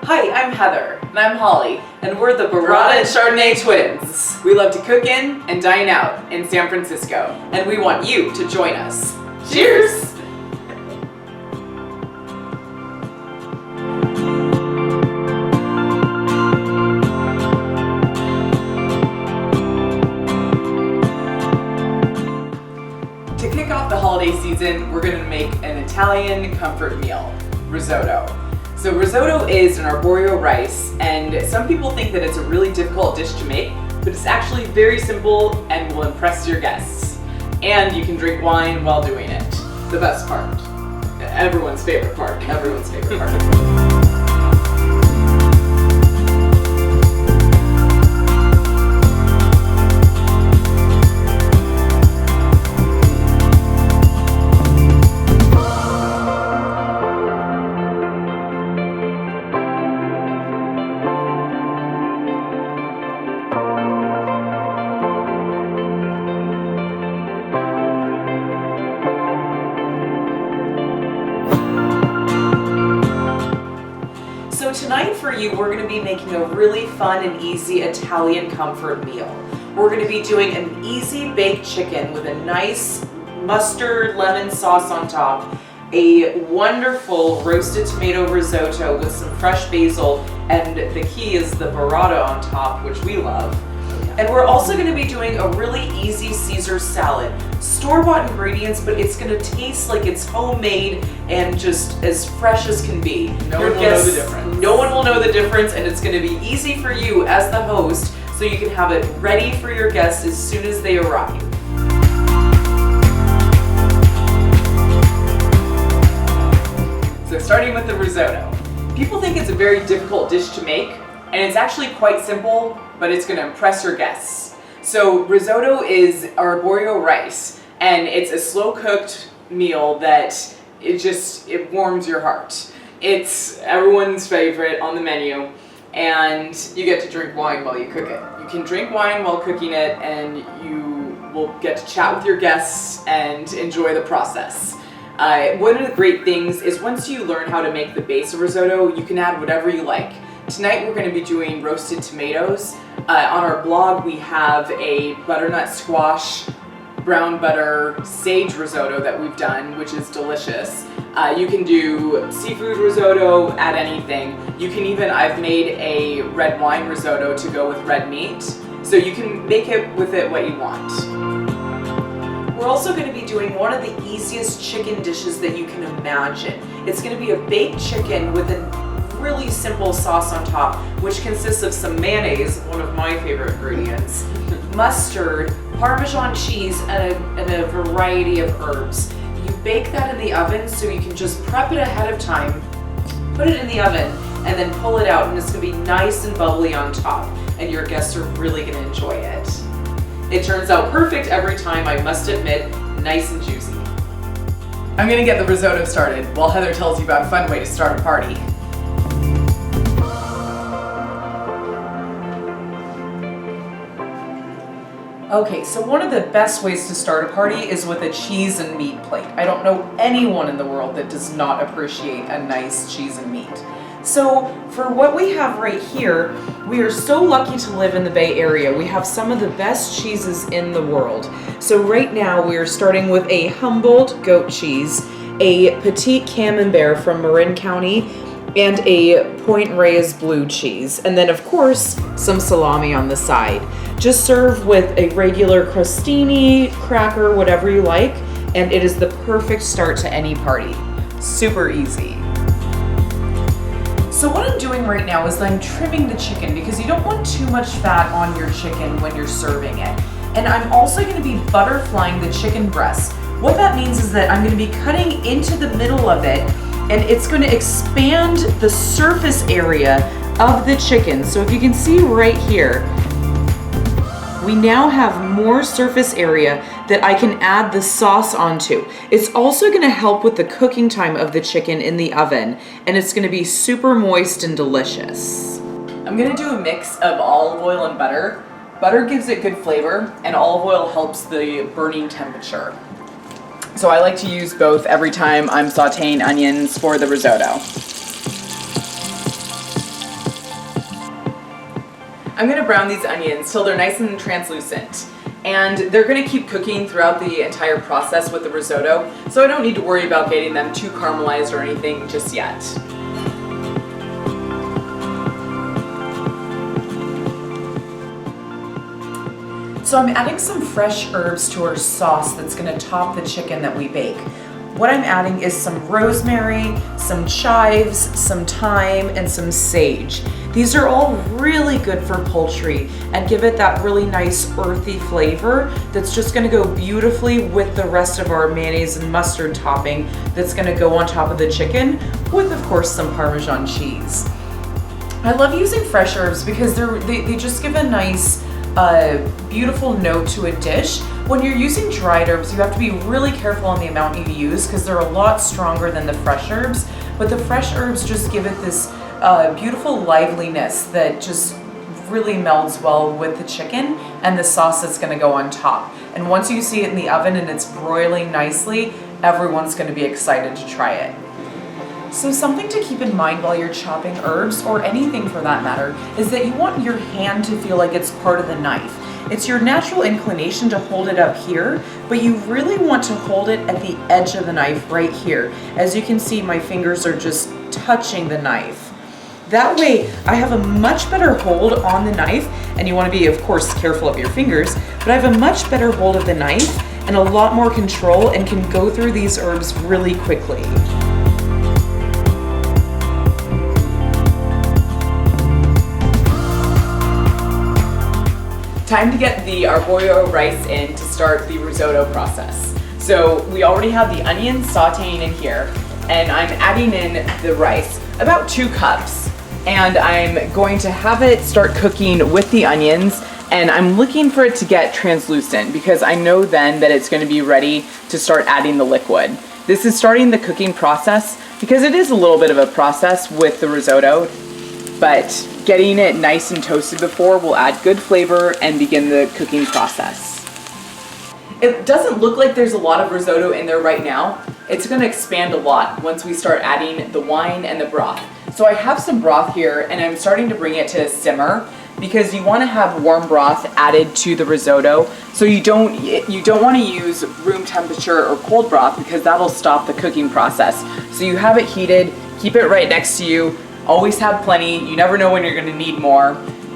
Hi, I'm Heather. And I'm Holly. And we're the Burrata and Chardonnay twins. We love to cook in and dine out in San Francisco. And we want you to join us. Cheers! To kick off the holiday season, we're going to make an Italian comfort meal, risotto. So risotto is an arborio rice, and some people think that it's a really difficult dish to make, but it's actually very simple and will impress your guests. And you can drink wine while doing it. The best part. Everyone's favorite part. Everyone's favorite part. So tonight for you, we're going to be making a really fun and easy Italian comfort meal. We're going to be doing an easy baked chicken with a nice mustard lemon sauce on top, a wonderful roasted tomato risotto with some fresh basil, and the key is the burrata on top, which we love. And we're also going to be doing a really easy Caesar salad. Store-bought ingredients, but it's going to taste like it's homemade and just as fresh as can be. No one will know the difference. No one will know the difference, and it's going to be easy for you as the host, so you can have it ready for your guests as soon as they arrive. So starting with the risotto. People think it's a very difficult dish to make, and it's actually quite simple, but it's going to impress your guests. So risotto is arborio rice, and it's a slow-cooked meal that it warms your heart. It's everyone's favorite on the menu, and you get to drink wine while you cook it. You can drink wine while cooking it, and you will get to chat with your guests and enjoy the process. One of the great things is once you learn how to make the base of risotto, you can add whatever you like. Tonight we're going to be doing roasted tomatoes. On our blog we have a butternut squash, brown butter, sage risotto that we've done, which is delicious. You can do seafood risotto, add anything. You can even, I've made a red wine risotto to go with red meat. So you can make it with it what you want. We're also going to be doing one of the easiest chicken dishes that you can imagine. It's going to be a baked chicken with a really simple sauce on top, which consists of some mayonnaise, one of my favorite ingredients, mustard, Parmesan cheese, and a variety of herbs. You bake that in the oven, so you can just prep it ahead of time, put it in the oven, and then pull it out, and it's going to be nice and bubbly on top, and your guests are really going to enjoy it. It turns out perfect every time, I must admit, nice and juicy. I'm going to get the risotto started while Heather tells you about a fun way to start a party. Okay, so one of the best ways to start a party is with a cheese and meat plate. I don't know anyone in the world that does not appreciate a nice cheese and meat. So for what we have right here, we are so lucky to live in the Bay Area. We have some of the best cheeses in the world. So right now we are starting with a Humboldt goat cheese, a Petit Camembert from Marin County, and a Point Reyes blue cheese. And then of course, some salami on the side. Just serve with a regular crostini, cracker, whatever you like, and it is the perfect start to any party. Super easy. So what I'm doing right now is I'm trimming the chicken because you don't want too much fat on your chicken when you're serving it. And I'm also going to be butterflying the chicken breast. What that means is that I'm going to be cutting into the middle of it, and it's going to expand the surface area of the chicken. So if you can see right here, we now have more surface area that I can add the sauce onto. It's also going to help with the cooking time of the chicken in the oven, and it's going to be super moist and delicious. I'm going to do a mix of olive oil and butter. Butter gives it good flavor, and olive oil helps the burning temperature. So I like to use both every time I'm sauteing onions for the risotto. I'm gonna brown these onions till they're nice and translucent. And they're gonna keep cooking throughout the entire process with the risotto, so I don't need to worry about getting them too caramelized or anything just yet. So I'm adding some fresh herbs to our sauce that's gonna top the chicken that we bake. What I'm adding is some rosemary, some chives, some thyme, and some sage. These are all really good for poultry and give it that really nice earthy flavor that's just gonna go beautifully with the rest of our mayonnaise and mustard topping that's gonna go on top of the chicken with, of course, some Parmesan cheese. I love using fresh herbs because they just give a nice, beautiful note to a dish. When you're using dried herbs, you have to be really careful on the amount you use because they're a lot stronger than the fresh herbs, but the fresh herbs just give it this beautiful liveliness that just really melds well with the chicken and the sauce that's gonna go on top. And once you see it in the oven and it's broiling nicely, everyone's gonna be excited to try it. So something to keep in mind while you're chopping herbs, or anything for that matter, is that you want your hand to feel like it's part of the knife. It's your natural inclination to hold it up here, but you really want to hold it at the edge of the knife right here. As you can see, my fingers are just touching the knife. That way, I have a much better hold on the knife, and you want to be, of course, careful of your fingers, but I have a much better hold of the knife and a lot more control and can go through these herbs really quickly. Time to get the arborio rice in to start the risotto process. So we already have the onions sauteing in here, and I'm adding in the rice, about 2 cups. And I'm going to have it start cooking with the onions, and I'm looking for it to get translucent because I know then that it's going to be ready to start adding the liquid. This is starting the cooking process because it is a little bit of a process with the risotto, but getting it nice and toasted before will add good flavor and begin the cooking process. It doesn't look like there's a lot of risotto in there right now. It's going to expand a lot once we start adding the wine and the broth. So I have some broth here and I'm starting to bring it to a simmer because you want to have warm broth added to the risotto. So you don't want to use room temperature or cold broth because that'll stop the cooking process. So you have it heated, keep it right next to you. Always have plenty, you never know when you're gonna need more,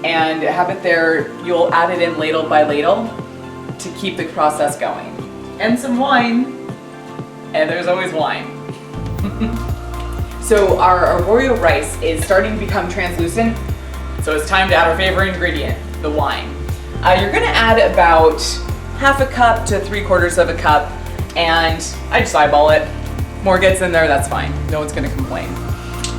and have it there. You'll add it in ladle by ladle to keep the process going. And some wine, and there's always wine. So our arborio rice is starting to become translucent, so it's time to add our favorite ingredient, the wine. You're gonna add about half a cup to 3/4 of a cup, and I just eyeball it. More gets in there, that's fine, no one's gonna complain.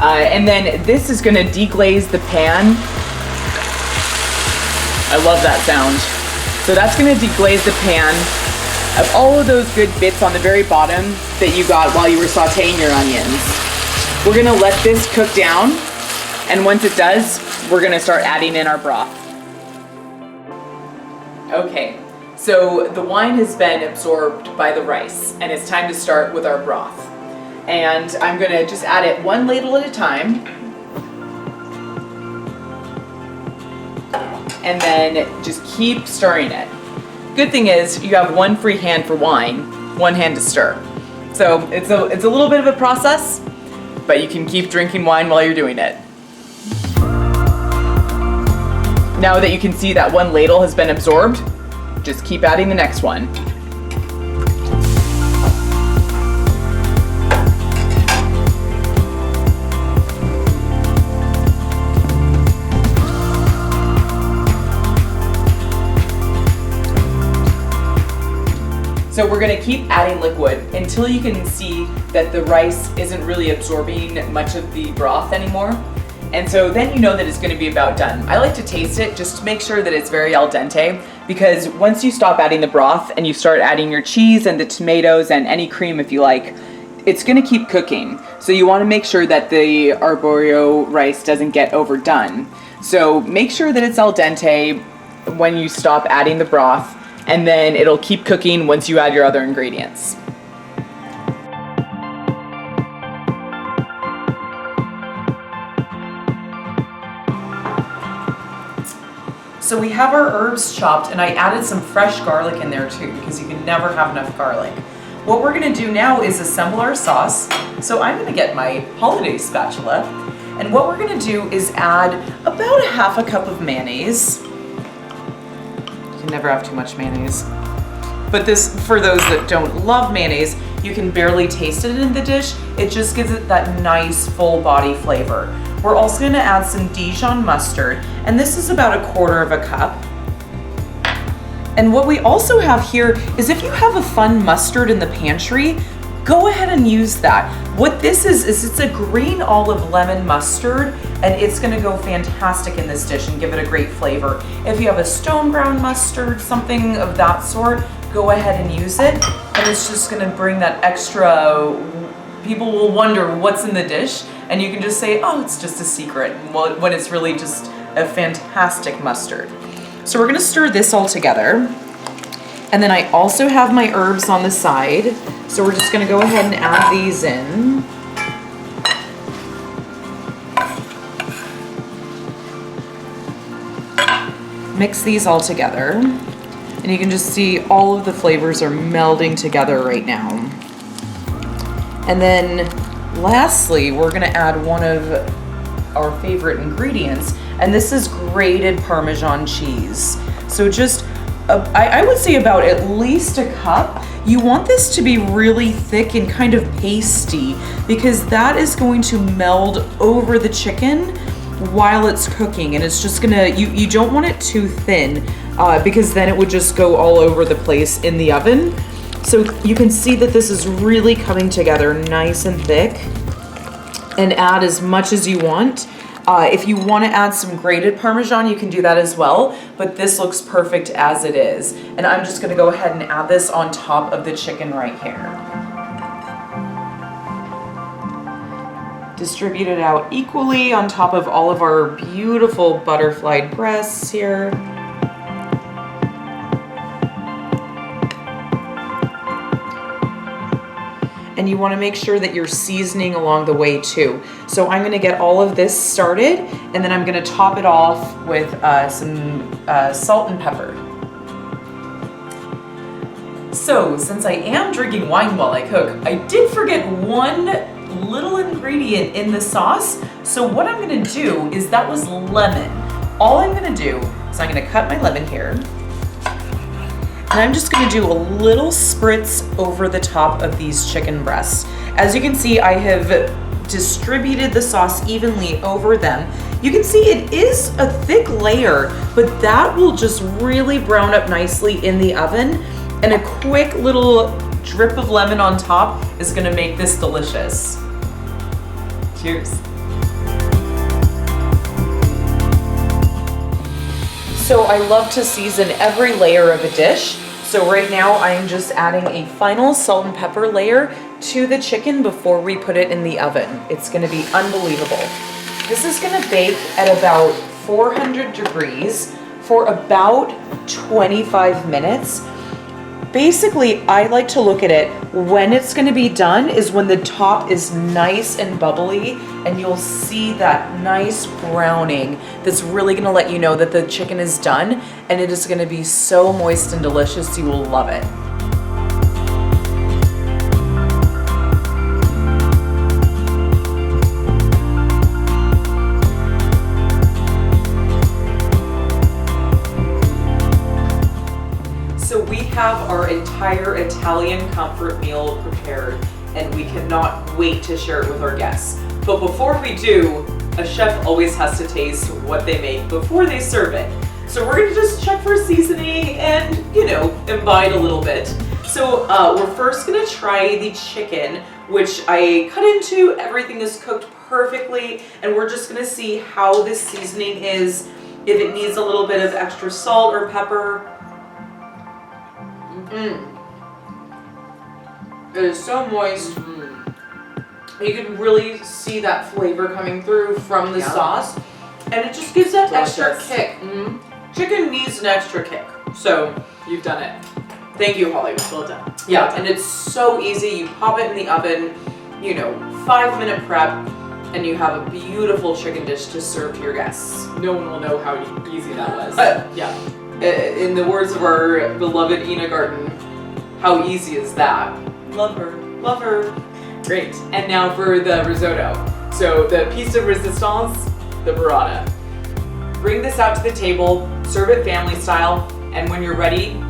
And then this is gonna deglaze the pan. I love that sound. So that's gonna deglaze the pan of all of those good bits on the very bottom that you got while you were sauteing your onions. We're gonna let this cook down, and once it does, we're gonna start adding in our broth. Okay, so the wine has been absorbed by the rice, and it's time to start with our broth. And I'm gonna just add it 1 ladle at a time. And then just keep stirring it. Good thing is you have 1 free hand for wine, 1 hand to stir. So it's a little bit of a process, but you can keep drinking wine while you're doing it. Now that you can see that 1 ladle has been absorbed, just keep adding the next one. So we're gonna keep adding liquid until you can see that the rice isn't really absorbing much of the broth anymore. And so then you know that it's gonna be about done. I like to taste it just to make sure that it's very al dente, because once you stop adding the broth and you start adding your cheese and the tomatoes and any cream if you like, it's gonna keep cooking. So you wanna make sure that the arborio rice doesn't get overdone. So make sure that it's al dente when you stop adding the broth, and then it'll keep cooking once you add your other ingredients. So we have our herbs chopped, and I added some fresh garlic in there too, because you can never have enough garlic. What we're gonna do now is assemble our sauce. So I'm gonna get my holiday spatula, and what we're gonna do is add about a half a cup of mayonnaise. You can never have too much mayonnaise. But this, for those that don't love mayonnaise, you can barely taste it in the dish. It just gives it that nice full body flavor. We're also gonna add some Dijon mustard, and this is about 1/4 cup. And what we also have here is if you have a fun mustard in the pantry, go ahead and use that. What this is it's a green olive lemon mustard, and it's gonna go fantastic in this dish and give it a great flavor. If you have a stone ground mustard, something of that sort, go ahead and use it. And it's just gonna bring that extra, people will wonder what's in the dish, and you can just say, oh, it's just a secret, when it's really just a fantastic mustard. So we're gonna stir this all together. And then I also have my herbs on the side. So we're just gonna go ahead and add these in. Mix these all together. And you can just see all of the flavors are melding together right now. And then lastly, we're gonna add one of our favorite ingredients, and this is grated Parmesan cheese. So just, I would say about at least a cup. You want this to be really thick and kind of pasty, because that is going to meld over the chicken while it's cooking, and it's just gonna, you don't want it too thin, because then it would just go all over the place in the oven. So you can see that this is really coming together nice and thick, and add as much as you want. If you want to add some grated Parmesan, you can do that as well, but this looks perfect as it is. And I'm just gonna go ahead and add this on top of the chicken right here. Distribute it out equally on top of all of our beautiful butterflied breasts here. And you want to make sure that you're seasoning along the way too. So I'm going to get all of this started, and then I'm going to top it off with some salt and pepper. So since I am drinking wine while I cook, I did forget one little ingredient in the sauce. So what I'm going to do is, that was lemon. All I'm going to do is I'm going to cut my lemon here. And I'm just gonna do a little spritz over the top of these chicken breasts. As you can see, I have distributed the sauce evenly over them. You can see it is a thick layer, but that will just really brown up nicely in the oven. And a quick little drip of lemon on top is gonna make this delicious. Cheers. So I love to season every layer of a dish. So right now I'm just adding a final salt and pepper layer to the chicken before we put it in the oven. It's gonna be unbelievable. This is gonna bake at about 400 degrees for about 25 minutes. Basically, I like to look at it when it's gonna be done is when the top is nice and bubbly, and you'll see that nice browning that's really gonna let you know that the chicken is done, and it is gonna be so moist and delicious, you will love it. So we have our entire Italian comfort meal prepared, and we cannot wait to share it with our guests. But before we do, a chef always has to taste what they make before they serve it. So we're gonna just check for seasoning and, imbibe a little bit. So we're first gonna try the chicken, which I cut into. Everything is cooked perfectly, and we're just gonna see how this seasoning is, if it needs a little bit of extra salt or pepper. It is so moist. You can really see that flavor coming through from the sauce, and it just gives that extra kick. Chicken needs an extra kick, so you've done it. Thank you, Holly. Well done. Yeah, and it's so easy. You pop it in the oven, 5-minute prep, and you have a beautiful chicken dish to serve to your guests. No one will know how easy that was. Yeah. In the words of our beloved Ina Garten, how easy is that? Love her. Love her. Great. And now for the risotto. So the piece de resistance, the burrata. Bring this out to the table, serve it family style, and when you're ready,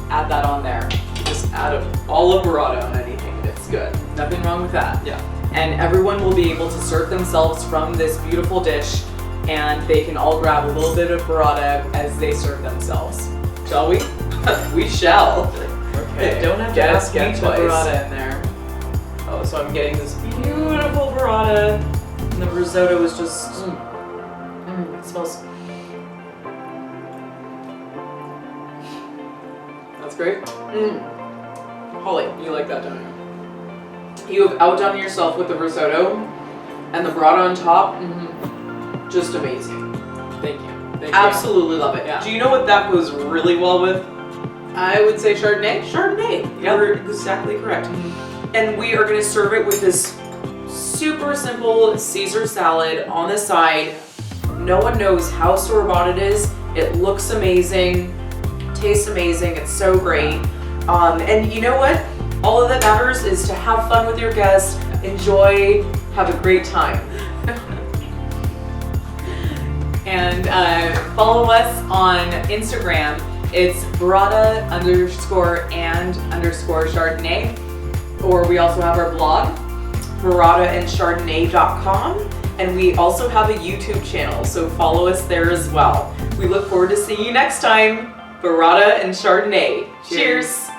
add that on there. Just add all of burrata on anything. It's good. Nothing wrong with that. Yeah. And everyone will be able to serve themselves from this beautiful dish, and they can all grab a little bit of burrata as they serve themselves. Shall we? We shall. Okay. Don't have to ask me to put burrata in there. Oh, so I'm getting this beautiful burrata, and the risotto is just. It smells. That's great. Holly, you like that, don't you? You have outdone yourself with the risotto and the burrata on top. Just amazing. Thank you. Thank Absolutely love it. Yeah. Do you know what that goes really well with? I would say Chardonnay. Chardonnay. Yeah. You're exactly correct. And we are going to serve it with this super simple Caesar salad on the side. No one knows how store-bought it is. It looks amazing. Tastes amazing. It's so great. And you know what? All of that matters is to have fun with your guests, enjoy, have a great time. And follow us on Instagram. It's Burrata_and_Chardonnay. Or we also have our blog, burrataandchardonnay.com. And we also have a YouTube channel, so follow us there as well. We look forward to seeing you next time. Burrata and Chardonnay. Cheers.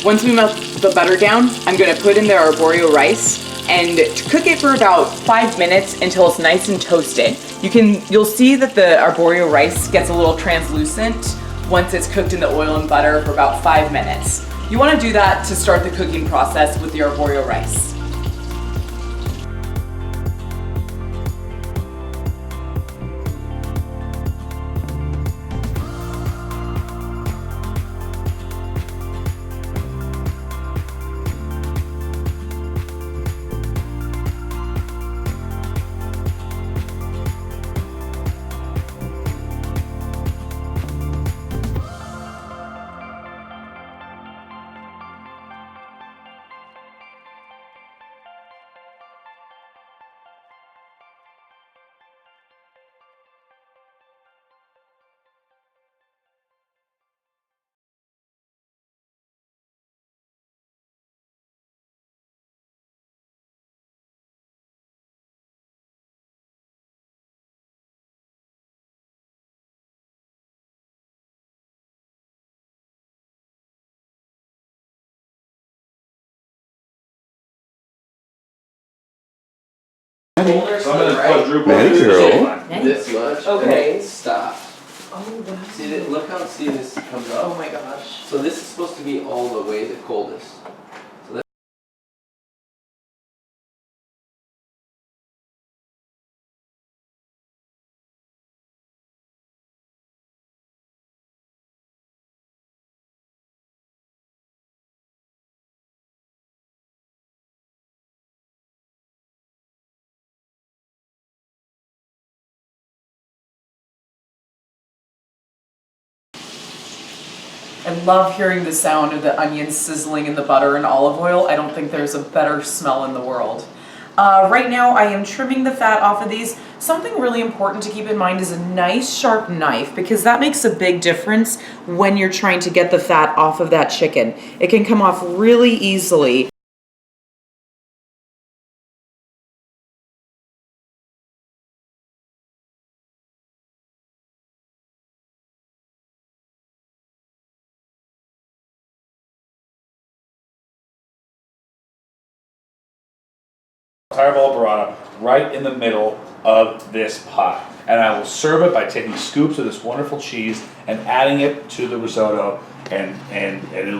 Once we melt the butter down, I'm gonna put in the arborio rice and cook it for about 5 minutes until it's nice and toasted. You'll see that the arborio rice gets a little translucent once it's cooked in the oil and butter for about 5 minutes. You wanna do that to start the cooking process with the arborio rice. So I'm gonna quadruple This much. Okay. Stop. Oh, wow. See that? Look how this comes Oh up. my gosh. So this is supposed to be all the way the coldest. I love hearing the sound of the onions sizzling in the butter and olive oil. I don't think there's a better smell in the world. Right now I am trimming the fat off of these. Something really important to keep in mind is a nice sharp knife, because that makes a big difference when you're trying to get the fat off of that chicken. It can come off really easily. entire bowl of burrata right in the middle of this pot. And I will serve it by taking scoops of this wonderful cheese and adding it to the risotto, and it'll